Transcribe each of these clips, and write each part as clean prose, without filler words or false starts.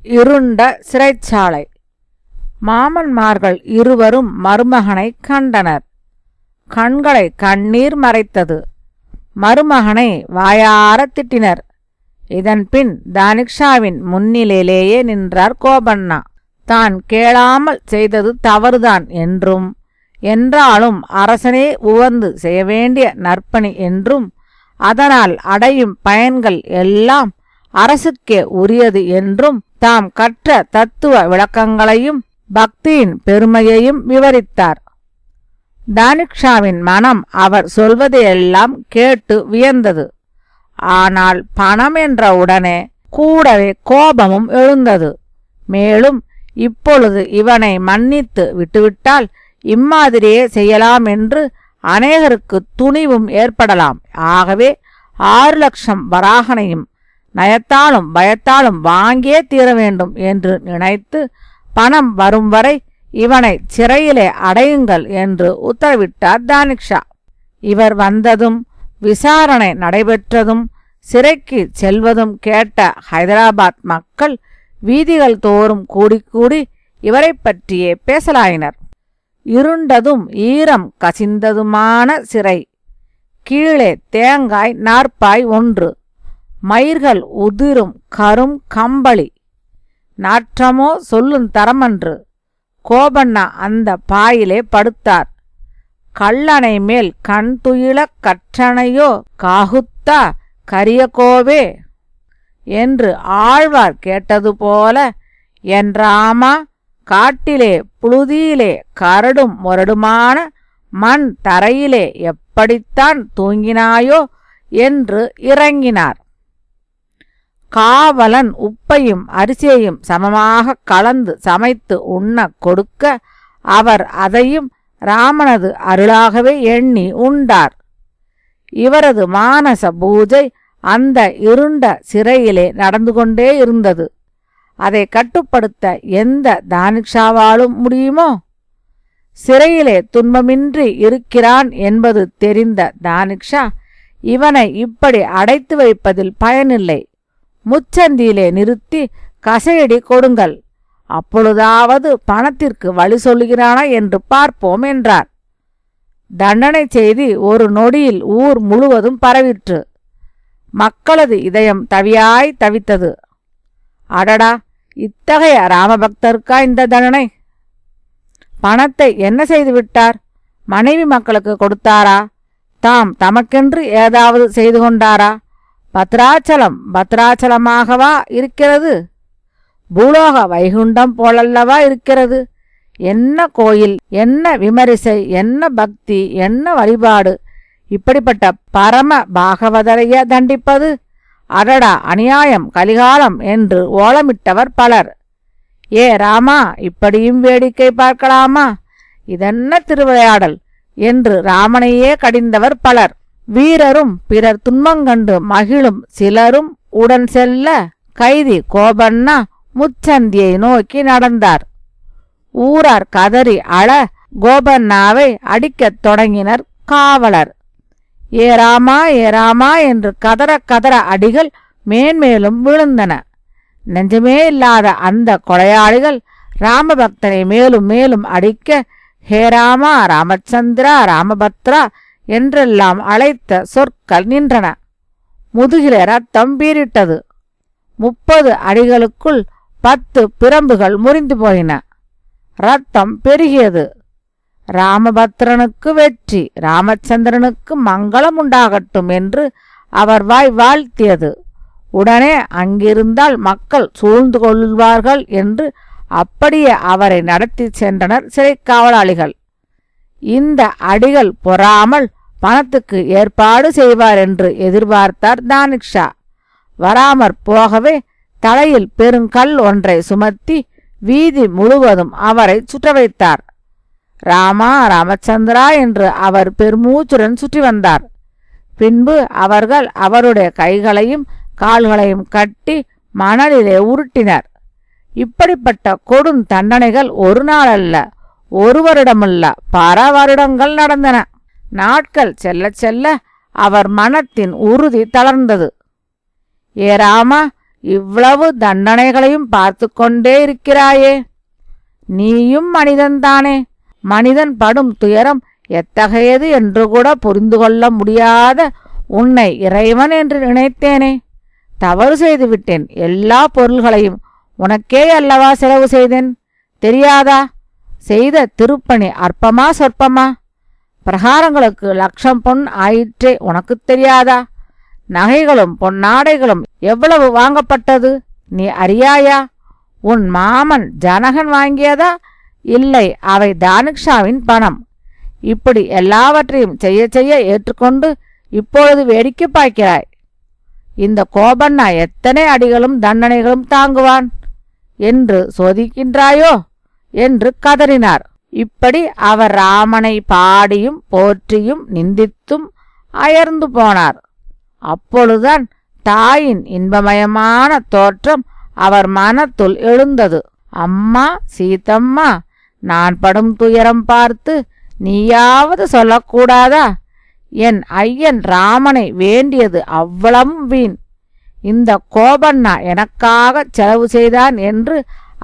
இருண்ட சிறைச்சாலை. மாமன்மார்கள் இருவரும் மருமகனை கண்டனர். கண்களை கண்ணீர் மறைத்தது. மருமகனை வாயார திட்டினர். இதன்பின் தானிக்ஷாவின் முன்னிலையிலேயே நின்றார் கோபண்ணா. தான் கேளாமல் செய்தது தவறுதான் என்றாலும் அரசனே உவந்து செய்ய வேண்டிய நற்பணி என்றும் அதனால் அடையும் பயன்கள் எல்லாம் அரசுக்கே உரியது என்றும் தாம் கற்ற தத்துவ விளக்கங்களையும் பக்தியின் பெருமையையும் விவரித்தார். தானிக்ஷாவின் மனம் அவர் சொல்வதையெல்லாம் கேட்டு வியந்தது. ஆனால் பணம் என்ற உடனே கூடவே கோபமும் எழுந்தது. மேலும் இப்பொழுது இவனை மன்னித்து விட்டுவிட்டால் இம்மாதிரியே செய்யலாம் என்று அநேகருக்கு துணிவும் ஏற்படலாம். ஆகவே 6 லட்சம் வராகனையும் நயத்தாலும் பயத்தாலும் வாங்கியே தீர வேண்டும் என்று நினைத்து பணம் வரும் வரை இவனை சிறையிலே அடையுங்கள் என்று உத்தரவிட்டார் தானிக்ஷா. இவர் வந்ததும் விசாரணை நடைபெற்றதும் சிறைக்கு செல்வதும் கேட்ட ஹைதராபாத் மக்கள் வீதிகள் தோறும் கூடி இவரை பற்றியே பேசலாயினர். இருண்டதும் ஈரம் கசிந்ததுமான சிறை. கீழே தேங்காய் நாற்பாய் 1, மயிர்கள் உதிரும் கரும் கம்பளி. நாற்றமோ சொல்லும் தரமன்று. கோபண்ணா அந்த பாயிலே படுத்தார். கல்லணை மேல் கண் துயில கற்றனையோ காகுத்தா கரியகோவே என்று ஆழ்வார் கேட்டது போல, என்றாமா காட்டிலே புழுதியிலே கரடும் முரடுமான மண் தரையிலே எப்படித்தான் தூங்கினாயோ என்று இறங்கினார். காவலன் உப்பையும் அரிசியையும் சமமாக கலந்து சமைத்து உண்ண கொடுக்க அவர் அதையும் ராமனது அருளாகவே எண்ணி உண்டார். இவரது மானச பூஜை அந்த இருண்ட சிறையிலே நடந்து கொண்டே இருந்தது. அதை கட்டுப்படுத்த எந்த தானிக்ஷாவாலும் முடியுமோ? சிறையிலே துன்பமின்றி இருக்கிறான் என்பது தெரிந்த தானிக்ஷா இவனை இப்படி அடைத்து வைப்பதில் பயனில்லை, முச்சந்தியிலே நிறுத்தி கசையடி கொடுங்கள், அப்பொழுதாவது பணத்திற்கு வழி சொல்லுகிறானா என்று பார்ப்போம் என்றார். தண்டனை செய்தி ஒரு நொடியில் ஊர் முழுவதும் பரவிற்று. மக்களது இதயம் தவியாய் தவித்தது. அடடா, இத்தகைய ராமபக்தருக்கா இந்த தண்டனை? பணத்தை என்ன செய்து விட்டார்? மனைவி மக்களுக்கு கொடுத்தாரா? தாம் தமக்கென்று ஏதாவது செய்து கொண்டாரா? பத்ராச்சலம் பத்ராச்சலமாகவா இருக்கிறது? பூலோக வைகுண்டம் போலல்லவா இருக்கிறது? என்ன கோயில், என்ன விமரிசை, என்ன பக்தி, என்ன வழிபாடு! இப்படிப்பட்ட பரம பாகவதரைய தண்டிப்பது? அடடா, அநியாயம், கலிகாலம் என்று ஓலமிட்டவர் பலர். ஏ ராமா, இப்படியும் வேடிக்கை பார்க்கலாமா? இதென்ன திருவிளையாடல் என்று ராமனையே கடிந்தவர் பலர். வீரரும் பிறர் துன்பங்கண்டு மகிழும் சிலரும் உடன் செல்ல கைதி கோபண்ணா முச்சந்தியை நோக்கி நடந்தார். ஊரார் கதறி அழ கோபண்ணாவை அடிக்கத் தொடங்கினர் காவலர். ஏராமா ஏராமா என்று கதற கதற அடிகள் மேன்மேலும் விழுந்தன. நெஞ்சமே இல்லாத அந்த கொலையாளிகள் ராமபக்தனை மேலும் மேலும் அடிக்க ஹே ராமா, ராமச்சந்திரா, ராமபத்ரா என்றெல்லாம் அழைத்த சொற்கள் நின்றன. முதுகிலே ரத்தம் பீரிட்டது. 30 அடிகளுக்குள் 10 பிரம்புகள் முறிந்து போயின. ரத்தம் பெருகியது. ராமபத்ரனுக்கு வெற்றி, ராமச்சந்திரனுக்கு மங்களம் உண்டாகட்டும் என்று அவர் வாய் வாழ்த்தியது. உடனே அங்கிருந்தால் மக்கள் சூழ்ந்து கொள்வார்கள் என்று அப்படியே அவரை நடத்தி சென்றனர் சிறை காவலாளிகள். இந்த அடிகள் பொறாமல் பணத்துக்கு ஏற்பாடு செய்வார் என்று எதிர்பார்த்தார் தானிக்ஷா. வராமற் போகவே தலையில் பெருங்கல் ஒன்றை சுமத்தி வீதி முழுவதும் அவரை சுற்ற வைத்தார். ராமா, ராமச்சந்திரா என்று அவர் பெருமூச்சுடன் சுற்றி வந்தார். பின்பு அவர்கள் அவருடைய கைகளையும் கால்களையும் கட்டி மணலிலே உருட்டினர். இப்படிப்பட்ட கொடும் தண்டனைகள் ஒரு நாள் அல்ல, ஒரு வருடமல்ல, பல வருடங்கள் நடந்தன. நாட்கள் செல்ல செல்ல அவர் மனத்தின் உறுதி தளர்ந்தது. ஏ ராமா, இவ்வளவு தண்டனைகளையும் பார்த்து கொண்டே இருக்கிறாயே? நீயும் மனிதன்தானே? மனிதன் படும் துயரம் எத்தகையது என்று கூட புரிந்து கொள்ள முடியாத உன்னை இறைவன் என்று நினைத்தேனே. தவறு செய்துவிட்டேன். எல்லா பொருள்களையும் உனக்கே அல்லவா செலவு செய்தேன். தெரியாதா? செய்த திருப்பணி அற்பமா சொற்பமா? பிரகாரங்களுக்கு 1,00,000 பொன் ஆயிற்றே, உனக்கு தெரியாதா? நகைகளும் பொன்னாடைகளும் எவ்வளவு வாங்கப்பட்டது, நீ அறியாயா? உன் மாமன் ஜனகன் வாங்கியதா? இல்லை, அவை தானிக்ஷாவின் பணம். இப்படி எல்லாவற்றையும் செய்ய செய்ய ஏற்றுக்கொண்டு இப்பொழுது வேடிக்கை பார்க்கிறாய். இந்த கோபண்ணா எத்தனை அடிகளும் தண்டனைகளும் தாங்குவான் என்று சோதிக்கின்றாயோ என்று கதறினார். இப்படி அவர் ராமனை பாடியும் போற்றியும் நிந்தித்தும் அயர்ந்து போனார். அப்பொழுதுதான் தாயின் இன்பமயமான தோற்றம் அவர் மனத்துள் எழுந்தது. அம்மா சீதம்மா, நான் படும் துயரம் பார்த்து நீயாவது சொல்லக்கூடாதா? என் ஐயன் ராமனை வேண்டியது அவ்வளவும் வீண். இந்த கோபண்ணா எனக்காக செலவு செய்தான் என்று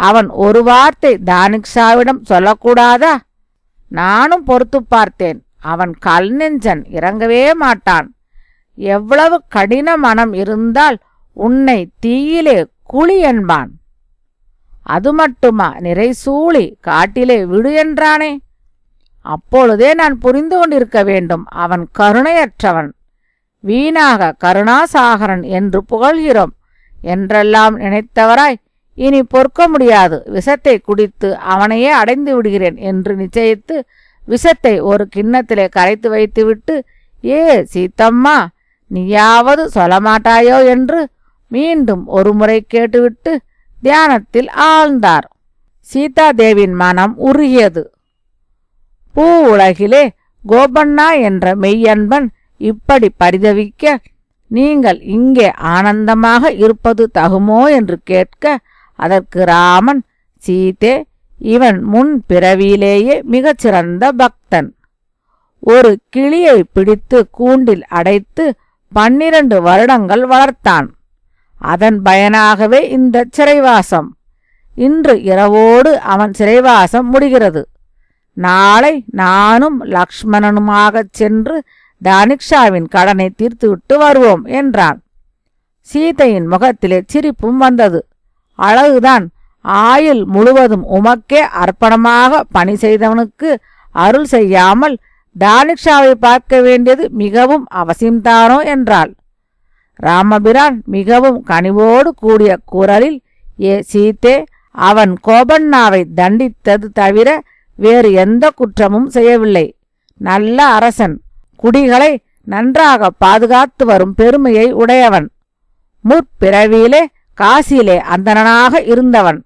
அவன் ஒரு வார்த்தை தானிக்ஷாவிடம் சொல்லக்கூடாதா? நானும் பொறுத்து பார்த்தேன். அவன் கல் நெஞ்சன், இறங்கவே மாட்டான். எவ்வளவு கடின மனம் இருந்தால் உன்னை தீயிலே குழி என்பான். அது மட்டுமா, நிறை சூழி காட்டிலே விடு என்றானே. அப்பொழுதே நான் புரிந்து கொண்டிருக்க வேண்டும், அவன் கருணையற்றவன். வீணாக கருணாசாகரன் என்று புகழ்கிறோம் என்றெல்லாம் நினைத்தவராய் இனி பொறுக்க முடியாது, விஷத்தை குடித்து அவனையே அடைந்து விடுகிறேன் என்று நிச்சயித்து விஷத்தை ஒரு கிண்ணத்திலே கரைத்து வைத்துவிட்டு, ஏ சீத்தம்மா, நீயாவது சொல்லமாட்டாயோ என்று மீண்டும் ஒரு முறை கேட்டுவிட்டு தியானத்தில் ஆழ்ந்தார். சீதாதேவின் மனம் உருகியது. பூ உலகிலே கோபண்ணா என்ற மெய்யன்பன் இப்படி பரிதவிக்க நீங்கள் இங்கே ஆனந்தமாக இருப்பது தகுமோ என்று கேட்க, அதற்கு ராமன், சீதே, இவன் முன் பிறவியிலேயே மிகச்சிறந்த பக்தன். ஒரு கிளியை பிடித்து கூண்டில் அடைத்து 12 வருடங்கள் வளர்த்தான். அதன் பயனாகவே இந்த சிறைவாசம். இன்று இரவோடு அவன் சிறைவாசம் முடிகிறது. நாளை நானும் லக்ஷ்மணனுமாகச் சென்று தானிக்ஷாவின் கடனை தீர்த்துவிட்டு வருவோம் என்றான். சீதையின் முகத்திலே சிரிப்பும் வந்தது. அழகுதான். ஆயுள் முழுவதும் உமக்கே அர்ப்பணமாக பணி செய்தவனுக்கு அருள் செய்யாமல் தானிக்ஷாவை பார்க்க வேண்டியது மிகவும் அவசியம்தானோ என்றாள். ராமபிரான் மிகவும் கனிவோடு கூடிய குரலில், ஏ சீதே, அவன் கோபண்ணாவை தண்டித்தது தவிர வேறு எந்த குற்றமும் செய்யவில்லை. நல்ல அரசன், குடிகளை நன்றாக பாதுகாத்து வரும் பெருமையை உடையவன். முற்பிறவியிலே காசியிலே அந்தணனாக இருந்தவன்.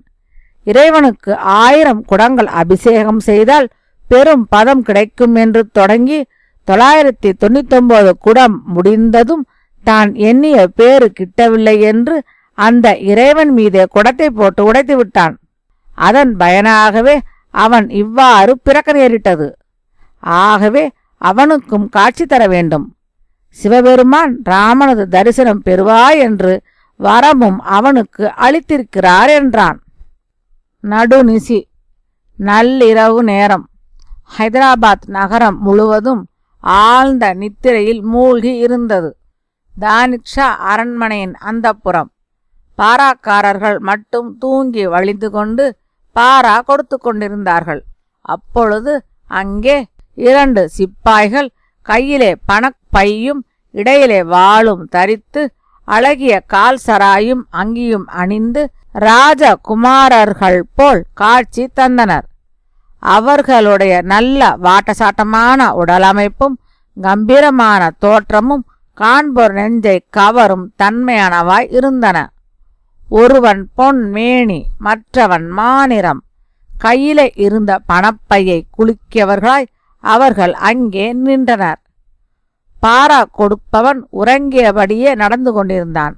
இறைவனுக்கு 1000 குடங்கள் அபிஷேகம் செய்தால் பெரும் பதம் கிடைக்கும் என்று தொடங்கி 999 குடம் முடிந்ததும் தான் எண்ணிய பேறு கிட்டவில்லை என்று அந்த இறைவன் மீதே குடத்தை போட்டு உடைத்து விட்டான். அதன் பயனாகவே அவன் இவ்வாறு பிறக்க நேரிட்டது. ஆகவே அவனுக்கும் காட்சி தர வேண்டும். சிவபெருமான் ராமனது தரிசனம் பெறுவாய் என்று வரமும் அவனுக்கு அளித்திருக்கிறார் என்றான். நடுநிசி, நள்ளிரவு நேரம். ஹைதராபாத் நகரம் முழுவதும் ஆழ்ந்த நித்திரையில் மூழ்கி இருந்தது. தானிக்ஷா அரண்மனையின் அந்தப்புறம். பாராக்காரர்கள் மட்டும் தூங்கி வழிந்து கொண்டு பாரா கொடுத்து கொண்டிருந்தார்கள். அப்பொழுது அங்கே 2 சிப்பாய்கள் கையிலே பணப்பையும் இடையிலே வாளும் தரித்து அழகிய கால் சராயும் அங்கியும் அணிந்து ராஜகுமாரர்கள் போல் காட்சி தந்தனர். அவர்களுடைய நல்ல வாட்டசாட்டமான உடலமைப்பும் கம்பீரமான தோற்றமும் காண்போர் நெஞ்சை கவரும் தன்மையானவாய் இருந்தன. ஒருவன் பொன் மேனி, மற்றவன் மாநிறம். கையிலே இருந்த பணப்பையை குலுக்கியவர்களாய் அவர்கள் அங்கே நின்றனர். பாரா கொடுப்பவன் உறங்கியபடியே நடந்து கொண்டிருந்தான்.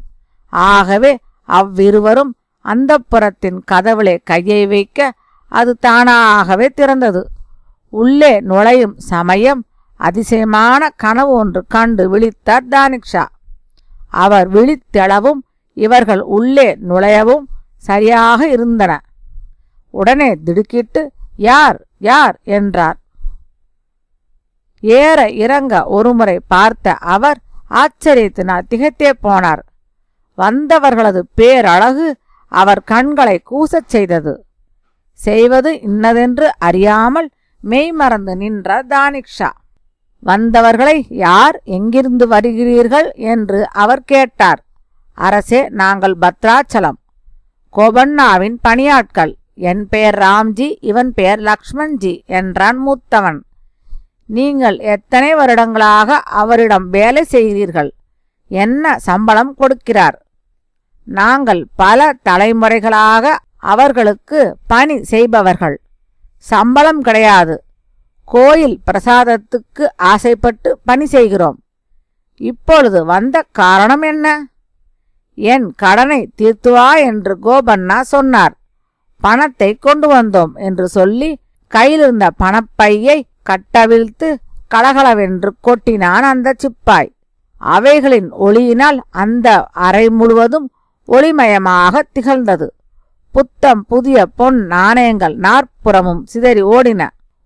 ஆகவே அவ்விருவரும் அந்தப்புறத்தின் கதவிலே கையை வைக்க அது தானாகவே திறந்தது. உள்ளே நுழையும் சமயம் அதிசயமான கனவு ஒன்று கண்டு விழித்தார் தானிக்ஷா. அவர் விழித்தளவும் இவர்கள் உள்ளே நுழையவும் சரியாக இருந்தன. உடனே திடுக்கிட்டு யார் யார் என்றார். ஏற இறங்க ஒருமுறை பார்த்த அவர் ஆச்சரியத்தினால் திகைத்தே போனார். வந்தவர்களது பேரழகு அவர் கண்களை கூசச் செய்தது. செய்வது இன்னதென்று அறியாமல் மெய்மறந்து நின்றார் தானிக்ஷா. வந்தவர்களை யார், எங்கிருந்து வருகிறீர்கள் என்று அவர் கேட்டார். அரசே, நாங்கள் பத்ராச்சலம் கோபண்ணாவின் பணியாட்கள். என் பெயர் ராம்ஜி, இவன் பெயர் லக்ஷ்மண்ஜி என்றான் மூத்தவன். நீங்கள் எத்தனை வருடங்களாக அவரிடம் வேலை செய்கிறீர்கள்? என்ன சம்பளம் கொடுக்கிறார்? நாங்கள் பல தலைமுறைகளாக அவர்களுக்கு பணி செய்பவர்கள். சம்பளம் கிடையாது. கோயில் பிரசாதத்துக்கு ஆசைப்பட்டு பணி செய்கிறோம். இப்பொழுது வந்த காரணம் என்ன? என் கடனை தீர்த்துவா என்று கோபண்ணா சொன்னார். பணத்தை கொண்டு வந்தோம் என்று சொல்லி கையிலிருந்த பணப்பையை கட்டவிழ்த்து கலகலவென்று கொட்டினான் அந்த சிப்பாய். அவைகளின் ஒளியினால் அந்த அறை முழுவதும் ஒளிமயமாக திகழ்ந்தது. புத்தம் புதிய பொன் நாணயங்கள் நாற்புறமும் சிதறி ஓடின.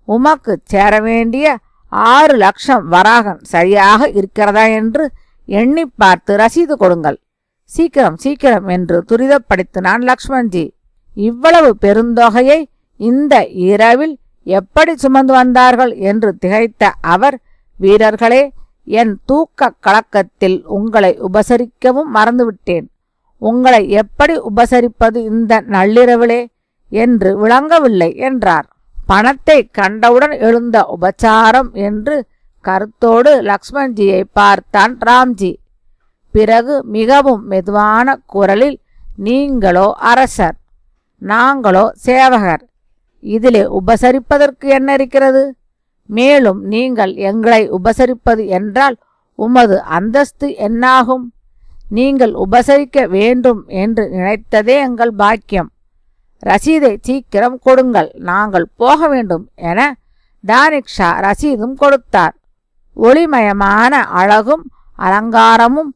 உமக்கு சேர வேண்டிய 6 லட்சம் வராகன் சரியாக இருக்கிறதா என்று எண்ணி பார்த்து ரசீது கொடுங்கள். சீக்கிரம் சீக்கிரம் என்று துரிதப்படுத்தினான் லக்ஷ்மண்ஜி. இவ்வளவு பெருந்தொகையை இந்த இரவில் எப்படி சுமந்து வந்தார்கள் என்று திகைத்த அவர், வீரர்களே, என் தூக்க கலக்கத்தில் உங்களை உபசரிக்கவும் மறந்துவிட்டேன். உங்களை எப்படி உபசரிப்பது இந்த நள்ளிரவிலே என்று விளங்கவில்லை என்றார். பணத்தை கண்டவுடன் எழுந்த உபச்சாரம் என்று கருத்தோடு லக்ஷ்மண்ஜியை பார்த்தான் ராம்ஜி. பிறகு மிகவும் மெதுவான குரலில், நீங்களோ அரசர், நாங்களோ சேவகர். இதிலே உபசரிப்பதற்கு என்ன இருக்கிறது? மேலும் நீங்கள் எங்களை உபசரிப்பது என்றால் உமது அந்தஸ்து என்னாகும்? நீங்கள் உபசரிக்க வேண்டும் என்று நினைத்ததே எங்கள் பாக்கியம். ரசீதை சீக்கிரம் கொடுங்கள், நாங்கள் போக வேண்டும் என தானிக்ஷா ரசீதும் கொடுத்தார். ஒளிமயமான அழகும் அலங்காரமும்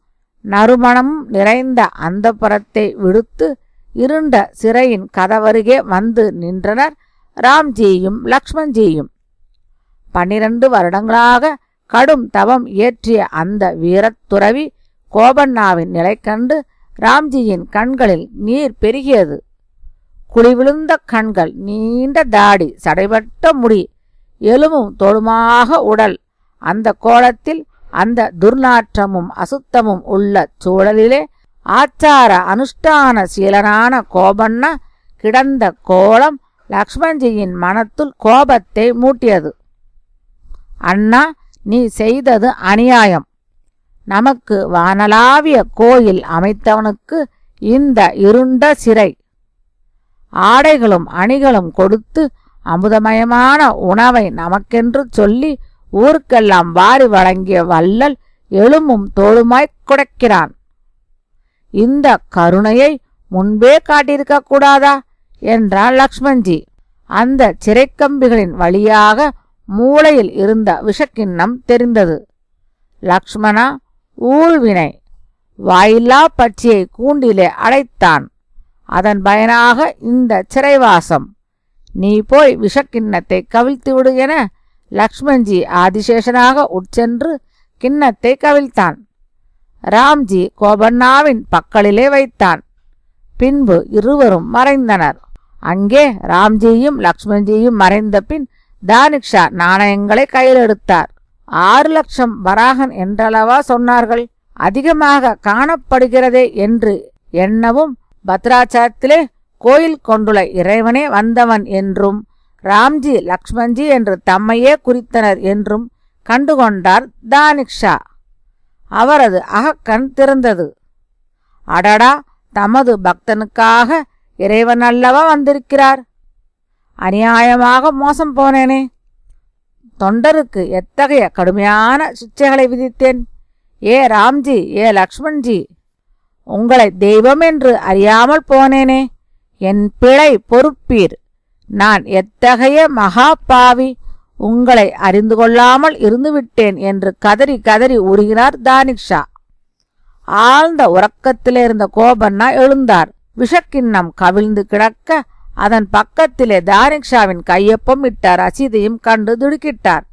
நறுமணமும் நிறைந்த அந்தப்புரத்தை விடுத்து இருண்ட சிறையின் கதவருகே வந்து நின்றனர் ராம்ஜியும் லக்ஷ்மண்ஜியும். 12 வருடங்களாக கடும் தவம் இயற்றிய அந்த வீரத்துறவி கோபண்ணாவின் நிலை கண்டு ராம்ஜியின் கண்களில் நீர் பெருகியது. குழிவிழுந்த கண்கள், நீண்ட தாடி, சடைபட்ட முடி, எலும்பும் தோளுமாக உடல். அந்த கோலத்தில், அந்த துர்நாற்றமும் அசுத்தமும் உள்ள சூழலிலே ஆச்சார அனுஷ்டான சீலனான கோபண்ணா கிடந்த கோலம் லக்ஷ்மண்ஜியின் மனத்துள் கோபத்தை மூட்டியது. அண்ணா, நீ செய்தது அநியாயம். நமக்கு வானலாவிய கோயில் அமைத்தவனுக்கு இந்த இருண்ட சிறை, ஆடைகளும் அணிகளும் கொடுத்து அமுதமயமான உணவை நமக்கென்று சொல்லி ஊருக்கெல்லாம் வாரி வழங்கிய வள்ளல் எலும்பும் தோளுமாய்க் குடைக்கிறான். இந்த கருணையை முன்பே காட்டியிருக்க கூடாதா என்றான் லக்ஷ்மண்ஜி. அந்த சிறைக்கம்பிகளின் வழியாக மூளையில் இருந்த விஷக்கிண்ணம் தெரிந்தது. லக்ஷ்மணா, ஊழ்வினை! வாயில்லா பட்சியை கூண்டிலே அடைத்தான். அதன் பயனாக இந்த சிறைவாசம். நீ போய் விஷக்கிண்ணத்தை கவிழ்த்து விடு என லக்ஷ்மண்ஜி ஆதிசேஷனாக உட்சென்று கிண்ணத்தை கவிழ்த்தான். ராம்ஜி கோபண்ணாவின் பக்கலிலே வைத்தான். பின்பு இருவரும் மறைந்தனர். அங்கே ராம்ஜியும் லக்ஷ்மண்ஜியும் மறைந்த பின் தானிக்ஷா நாணயங்களை கையில் எடுத்தார். 6 லட்சம் வராகன் என்றளவா சொன்னார்கள்? அதிகமாக காணப்படுகிறதே என்று எண்ணவும் பத்ராச்சலத்திலே கோயில் கொண்டுள்ள இறைவனே வந்தவன் என்றும் ராம்ஜி லக்ஷ்மண்ஜி என்று தம்மையே குறித்தனர் என்றும் கண்டுகொண்டார் தானிக்ஷா. அவரது அகக்கண் திறந்தது. அடடா, தமது பக்தனுக்காக இறைவன் அல்லவா வந்திருக்கிறார். அநியாயமாக மோசம் போனேனே. தொண்டருக்கு எத்தகைய கடுமையான சிக்ஷைகளை விதித்தேன். ஏ ராம்ஜி, ஏ லக்ஷ்மண்ஜி, உங்களை தெய்வம் என்று அறியாமல் போனேனே. என் பிழை பொறுப்பீர். நான் எத்தகைய மகா பாவி, உங்களை அறிந்து கொள்ளாமல் இருந்துவிட்டேன் என்று கதறி கதறி உருகினார் தானிக்ஷா. ஆழ்ந்த உறக்கத்திலே இருந்த கோபண்ணா எழுந்தார். விஷக்கிண்ணம் கவிழ்ந்து கிடக்க அதன் பக்கத்திலே தானிக்ஷாவின் கையொப்பம் இட்ட ரசீதையும் கண்டு திடுக்கிட்டார்.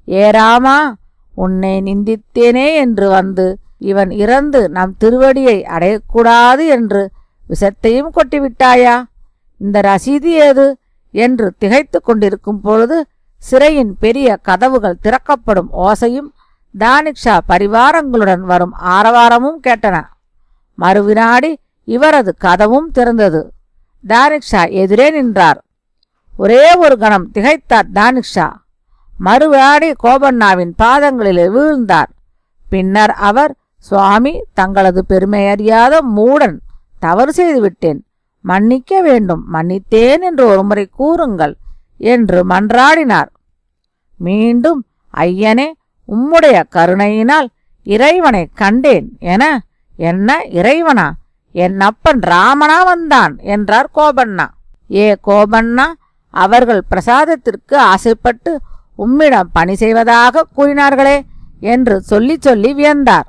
ஏராமா, உன்னை நிந்தித்தேனே என்று வந்து இவன் இறந்து நம் திருவடியை அடையக்கூடாது என்று விஷத்தையும் கொட்டிவிட்டாயா? இந்த ரசீது ஏது என்று திகைத்து கொண்டிருக்கும் பொழுது சிறையின் பெரிய கதவுகள் திறக்கப்படும் ஓசையும் தானிக்ஷா பரிவாரங்களுடன் வரும் ஆரவாரமும் கேட்டன. மறுவினாடி இவரது கதவும் திறந்தது. தானிக்ஷா எதிரே நின்றார். ஒரே ஒரு கணம் திகைத்தார் தானிக்ஷா. மறுவினாடி கோபண்ணாவின் பாதங்களிலே வீழ்ந்தார். பின்னர் அவர், சுவாமி, தங்களது பெருமையறியாத மூடன், தவறு செய்துவிட்டேன், மன்னிக்க வேண்டும், மன்னித்தேன் என்று ஒருமுறை கூறுங்கள் என்று மன்றாடினார். மீண்டும், ஐயனே, உம்முடைய கருணையினால் இறைவனை கண்டேன் என, என்ன இறைவனா? என் அப்பன் ராமனா வந்தான் என்றார் கோபண்ணா. ஏ கோபண்ணா, அவர்கள் பிரசாதத்திற்கு ஆசைப்பட்டு உம்மிடம் பணி செய்வதாக கூறினார்களே என்று சொல்லி சொல்லி வியந்தார்.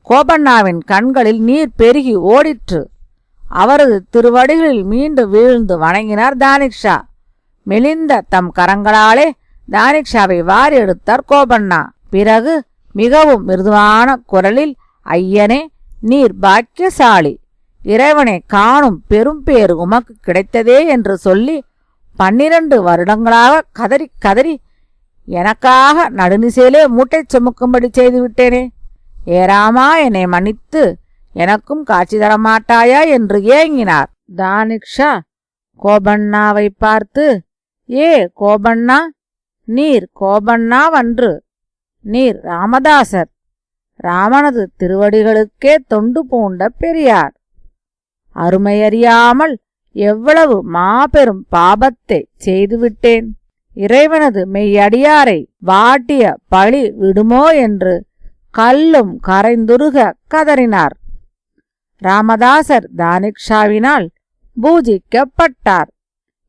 கோபண்ணாவின் கண்களில் நீர் பெருகி ஓடிற்று. அவரது திருவடிகளில் மீண்டும் வீழ்ந்து வணங்கினார் தானிக்ஷா. மெலிந்த தம் கரங்களாலே தானிக்ஷாவை வாரி எடுத்தார் கோபண்ணா. பிறகு மிகவும் மிருதுவான குரலில், ஐயனே, நீர் பாக்கியசாலி, இறைவனை காணும் பெரும் பேறு உமக்கு கிடைத்ததே என்று சொல்லி 12 வருடங்களாக கதறி கதறி எனக்காக நடுநிசையிலே மூட்டை சுமக்கும்படி செய்துவிட்டேனே. ஏராமா, என்னை மன்னித்து எனக்கும் காட்சி தரமாட்டாயா என்று ஏங்கினார். தானிக்ஷா கோபண்ணாவை பார்த்து, ஏ கோபண்ணா, நீர் கோபண்ணாவன்று, நீர் ராமதாசர், ராமனது திருவடிகளுக்கே தொண்டு பூண்ட பெரியார். அருமையறியாமல் எவ்வளவு மாபெரும் பாபத்தை செய்துவிட்டேன். இறைவனது மெய்யடியாரை வாட்டிய பழி விடுமோ என்று கல்லும் கரைந்துருக கதறினார். ராமதாசர் தானிக்ஷாவினால் பூஜிக்கப்பட்டார்.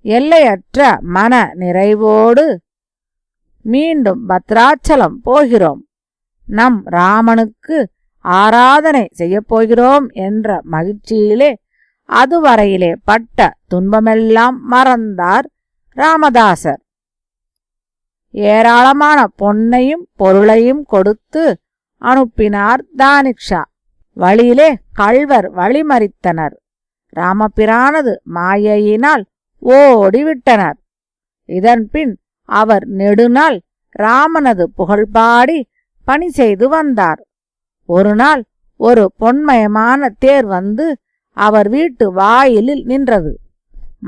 எல்லையற்ற மன நிறைவோடு மீண்டும் பத்ராச்சலம் போகிறோம், நம் ராமனுக்கு ஆராதனை செய்யப்போகிறோம் என்ற மகிழ்ச்சியிலே அதுவரையிலே பட்ட துன்பமெல்லாம் மறந்தார் ராமதாசர். ஏராளமான பொன்னையும் பொருளையும் கொடுத்து அனுப்பினார் தானிக்ஷா. வழியிலே கள்வர் வழிமறித்தனர். ராமபிரானது மாயையினால் ஓடிவிட்டனர். இதன்பின் அவர் நெடுநாள் ராமனது புகழ்பாடி பணி செய்து வந்தார். ஒரு நாள் ஒரு பொன்மயமான தேர் வந்து அவர் வீட்டு வாயிலில் நின்றது.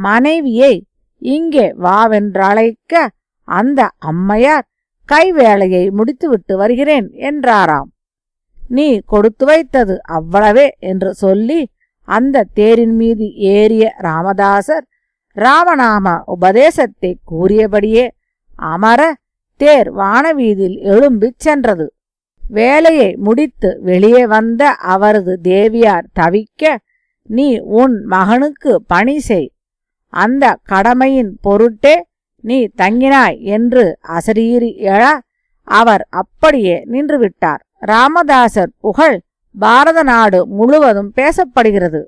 மனைவியை இங்கே வாவென்றழைக்க அந்த அம்மையார் கைவேளையை முடித்துவிட்டு வருகிறேன் என்றாராம். நீ கொடுத்து வைத்தது அவ்வளவே என்று சொல்லி அந்த தேரின் மீது ஏறிய ராமதாசர் ராமநாம உபதேசத்தை கூறியபடியே அமர தேர் வானவீதியில் எழும்பிச் சென்றது. வேலையை முடித்து வெளியே வந்த அவரது தேவியார் தவிக்க, நீ உன் மகனுக்கு பணி செய், அந்த கடமையின் பொருட்டே நீ தங்கினாய் என்று அசரீறி எழ அவர் அப்படியே நின்றுவிட்டார். ராமதாசர் புகழ் பாரத நாடு முழுவதும் பேசப்படுகிறது.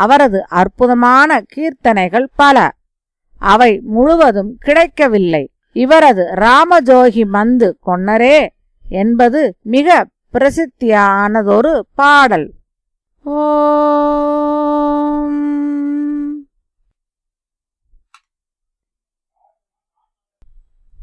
அவரது அற்புதமான கீர்த்தனைகள் பல. அவை முழுவதும் கிடைக்கவில்லை. இவரது ராமஜோகி மந்து கொன்னரே என்பது மிக பிரசித்தியானதொரு பாடல். ஓ